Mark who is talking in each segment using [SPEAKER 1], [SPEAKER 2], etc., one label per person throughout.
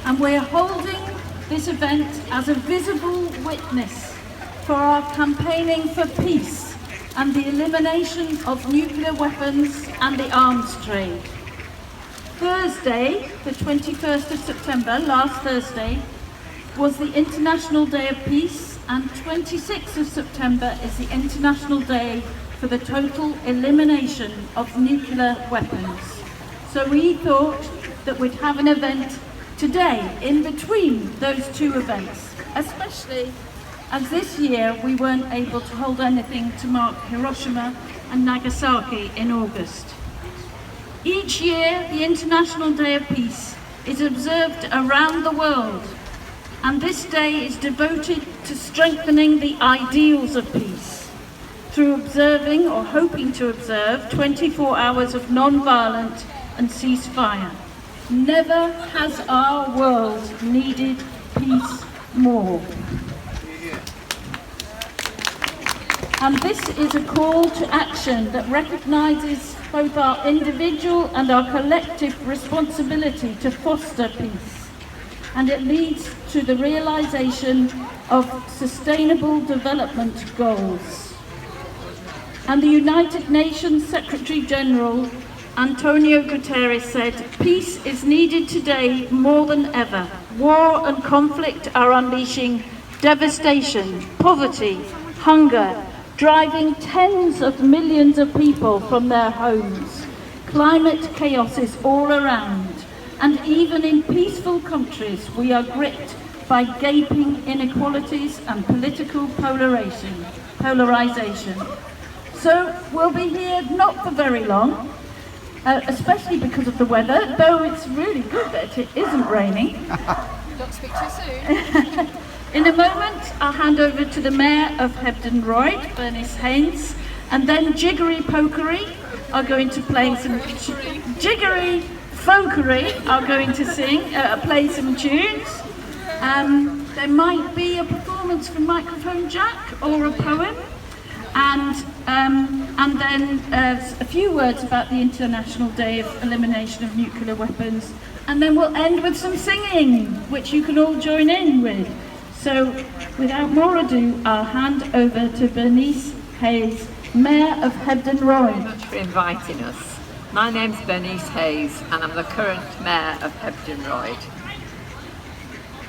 [SPEAKER 1] and we're holding this event as a visible witness for our campaigning for peace and the elimination of nuclear weapons and the arms trade. Thursday, the 21st of September, last Thursday, was the International Day of Peace, and 26th of September is the International Day for the total elimination of nuclear weapons. So we thought that we'd have an event today in between those two events, especially as this year we weren't able to hold anything to mark Hiroshima and Nagasaki in August. Each year, the International Day of Peace is observed around the world, and this day is devoted to strengthening the ideals of peace through observing or hoping to observe 24 hours of non-violent and ceasefire. Never has our world needed peace more. And this is a call to action that recognises both our individual and our collective responsibility to foster peace. And it leads to the realisation of sustainable development goals. And the United Nations Secretary General Antonio Guterres said, "Peace is needed today more than ever. War and conflict are unleashing devastation, poverty, hunger, driving tens of millions of people from their homes. Climate chaos is all around, and even in peaceful countries we are gripped by gaping inequalities and political polarization. So we'll be here not for very long, especially because of the weather, though it's really good that it isn't raining.
[SPEAKER 2] Don't speak too soon.
[SPEAKER 1] In a moment, I'll hand over to the Mayor of Hebden Royd, Bernice Haynes, and then Jiggery Pokery are going to play some Jiggery Folkery are going to play some tunes. There might be a performance from Microphone Jack or a poem, and then a few words about the International Day of Elimination of Nuclear Weapons, and then we'll end with some singing, which you can all join in with. So, without more ado, I'll hand over to Bernice Hayes, Mayor of Hebden Royd.
[SPEAKER 3] Thank you very much for inviting us. My name's Bernice Hayes, and I'm the current Mayor of Hebden Royd.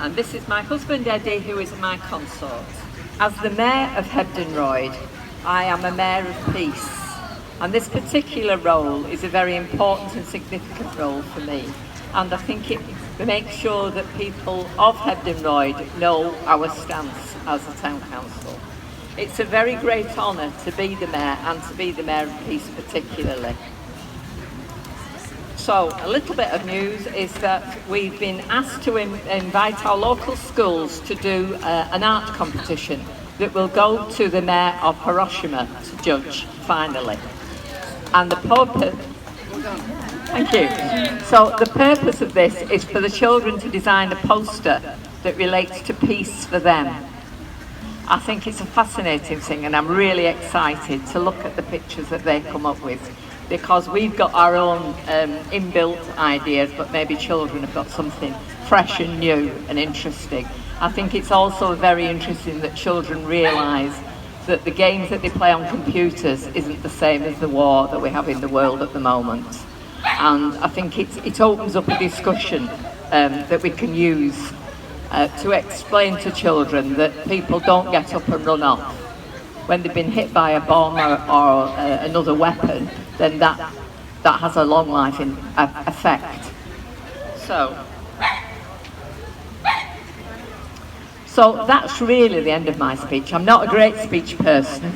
[SPEAKER 3] And this is my husband Eddie, who is my consort. As the Mayor of Hebden Royd, I am a Mayor of Peace, and this particular role is a very important and significant role for me. And I think it makes sure that people of Hebden Royd know our stance as a town council. It's a very great honour to be the Mayor, and to be the Mayor of Peace particularly. So, a little bit of news is that we've been asked to invite our local schools to do an art competition that will go to the Mayor of Hiroshima to judge, finally. And the purpose... Thank you. So the purpose of this is for the children to design a poster that relates to peace for them. I think it's a fascinating thing, and I'm really excited to look at the pictures that they come up with, because we've got our own inbuilt ideas, but maybe children have got something fresh and new and interesting. I think it's also very interesting that children realise that the games that they play on computers isn't the same as the war that we have in the world at the moment. And I think it opens up a discussion that we can use to explain to children that people don't get up and run off. When they've been hit by a bomb or another weapon, then that has a long life effect. So that's really the end of my speech. I'm not a great speech person,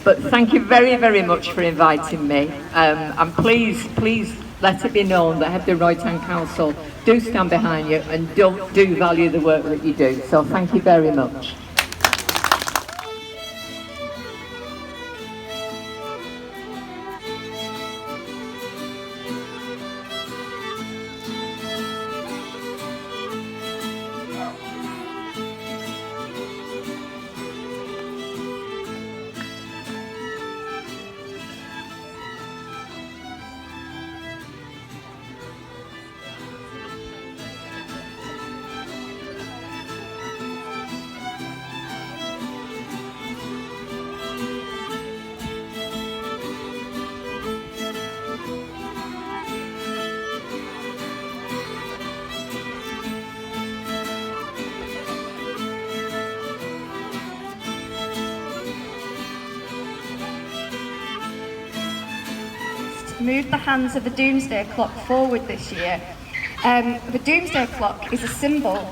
[SPEAKER 3] but thank you very, very much for inviting me. And please let it be known that Hebden Royd Town Council do stand behind you and do value the work that you do. So thank you very much.
[SPEAKER 4] moved the hands of the doomsday clock forward this year. The doomsday clock is a symbol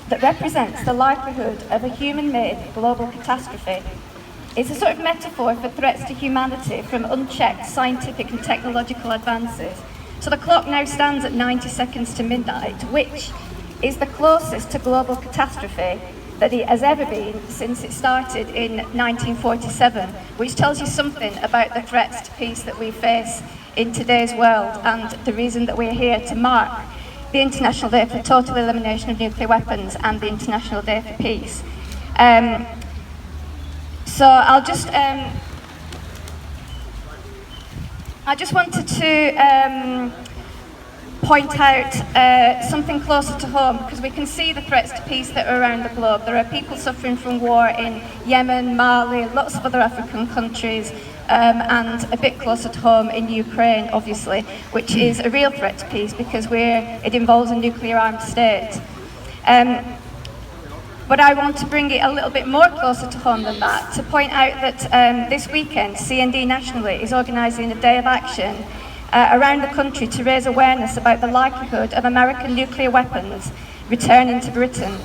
[SPEAKER 4] that represents the likelihood of a human-made global catastrophe. It's a sort of metaphor for threats to humanity from unchecked scientific and technological advances. So the clock now stands at 90 seconds to midnight, which is the closest to global catastrophe that it has ever been since it started in 1947, which tells you something about the threats to peace that we face in today's world and the reason that we're here to mark the International Day for Total Elimination of Nuclear Weapons and the International Day for Peace. So I just wanted to point out something closer to home, because we can see the threats to peace that are around the globe. There are people suffering from war in Yemen, Mali, lots of other African countries, and a bit closer to home in Ukraine, obviously, which is a real threat to peace because it involves a nuclear-armed state. But I want to bring it a little bit more closer to home than that, to point out that this weekend, CND nationally is organising a day of action around the country to raise awareness about the likelihood of American nuclear weapons returning to Britain.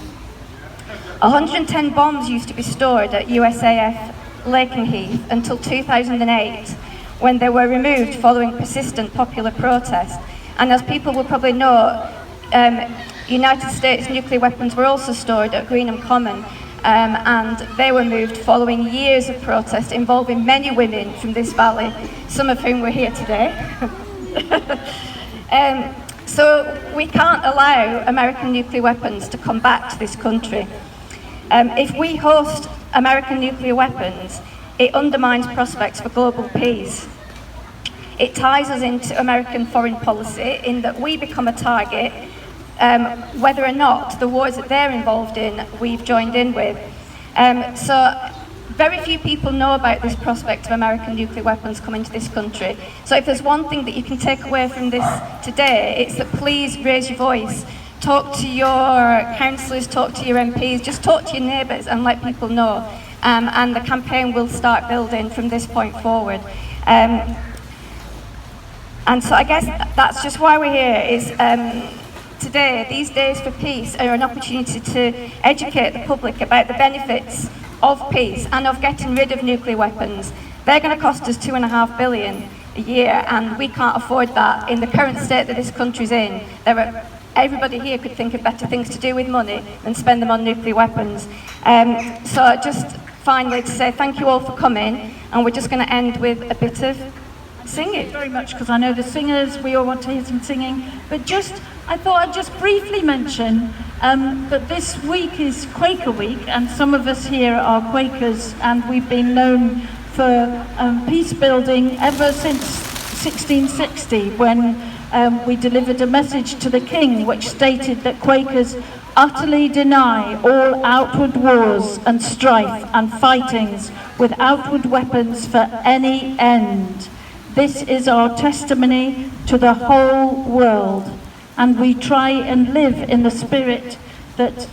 [SPEAKER 4] 110 bombs used to be stored at USAF Lakenheath until 2008, when they were removed following persistent popular protest. And as people will probably know, United States nuclear weapons were also stored at Greenham Common, and they were moved following years of protest involving many women from this valley, some of whom were here today. So we can't allow American nuclear weapons to come back to this country. If we host American nuclear weapons, it undermines prospects for global peace. It ties us into American foreign policy in that we become a target whether or not the wars that they're involved in, we've joined in with. So very few people know about this prospect of American nuclear weapons coming to this country. So if there's one thing that you can take away from this today, it's that please raise your voice. Talk to your councillors, talk to your MPs, just talk to your neighbours and let people know. And the campaign will start building from this point forward. And so I guess that's just why we're here, is today, these days for peace are an opportunity to educate the public about the benefits of peace and of getting rid of nuclear weapons. They're going to cost us $2.5 billion a year, and we can't afford that in the current state that this country's in. Everybody here could think of better things to do with money than spend them on nuclear weapons. So just finally to say thank you all for coming, and we're just going to end with a bit of singing.
[SPEAKER 1] Thank you very much, because I know the singers, we all want to hear some singing, but I thought I'd just briefly mention that this week is Quaker Week, and some of us here are Quakers, and we've been known for peace building ever since 1660, when we delivered a message to the King which stated that Quakers utterly deny all outward wars and strife and fightings with outward weapons for any end. This is our testimony to the whole world, and we try and live in the spirit that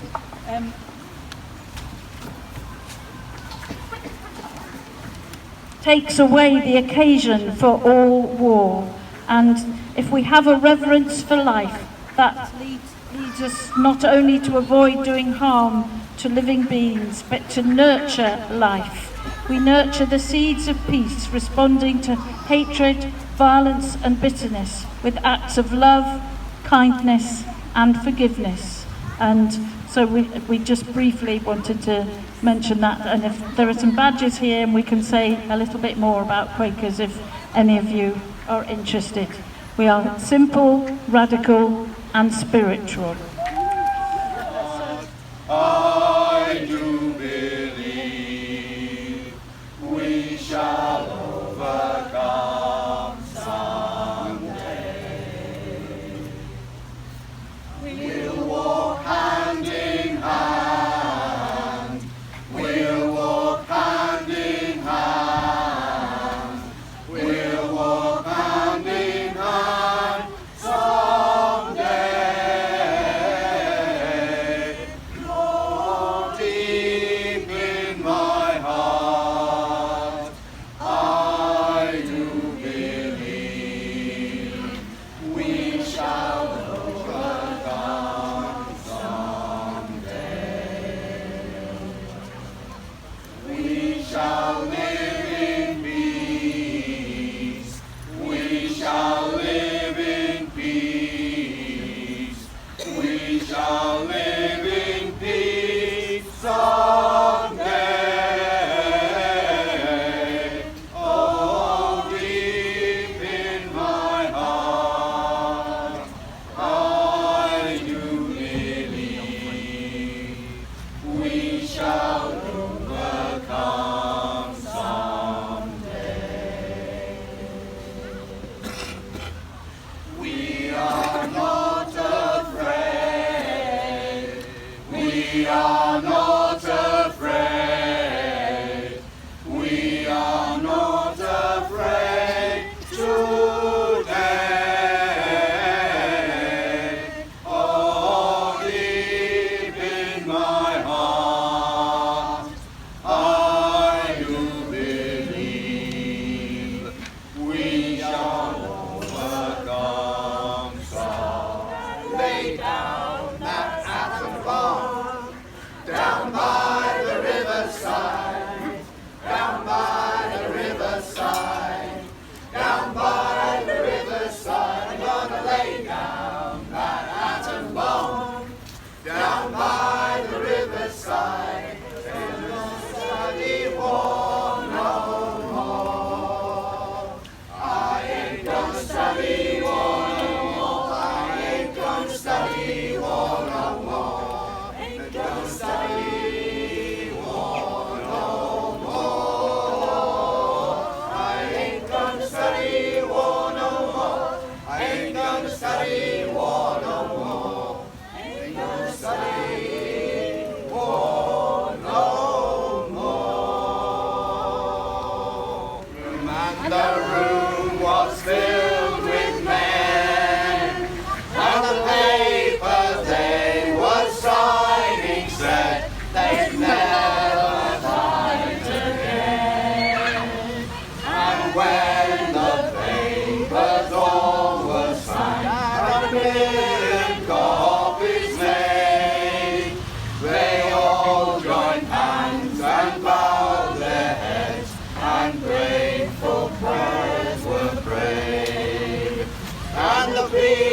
[SPEAKER 1] takes away the occasion for all war. And if we have a reverence for life, that leads us not only to avoid doing harm to living beings, but to nurture life. We nurture the seeds of peace, responding to hatred, violence and bitterness with acts of love, kindness and forgiveness. And so we just briefly wanted to mention that, and if there are some badges here, and we can say a little bit more about Quakers if any of you are interested. We are simple, radical and spiritual.
[SPEAKER 5] I do believe we shall overcome someday. We'll walk hand in hand. We'll walk hand in hand. We'll walk hand in hand someday. will be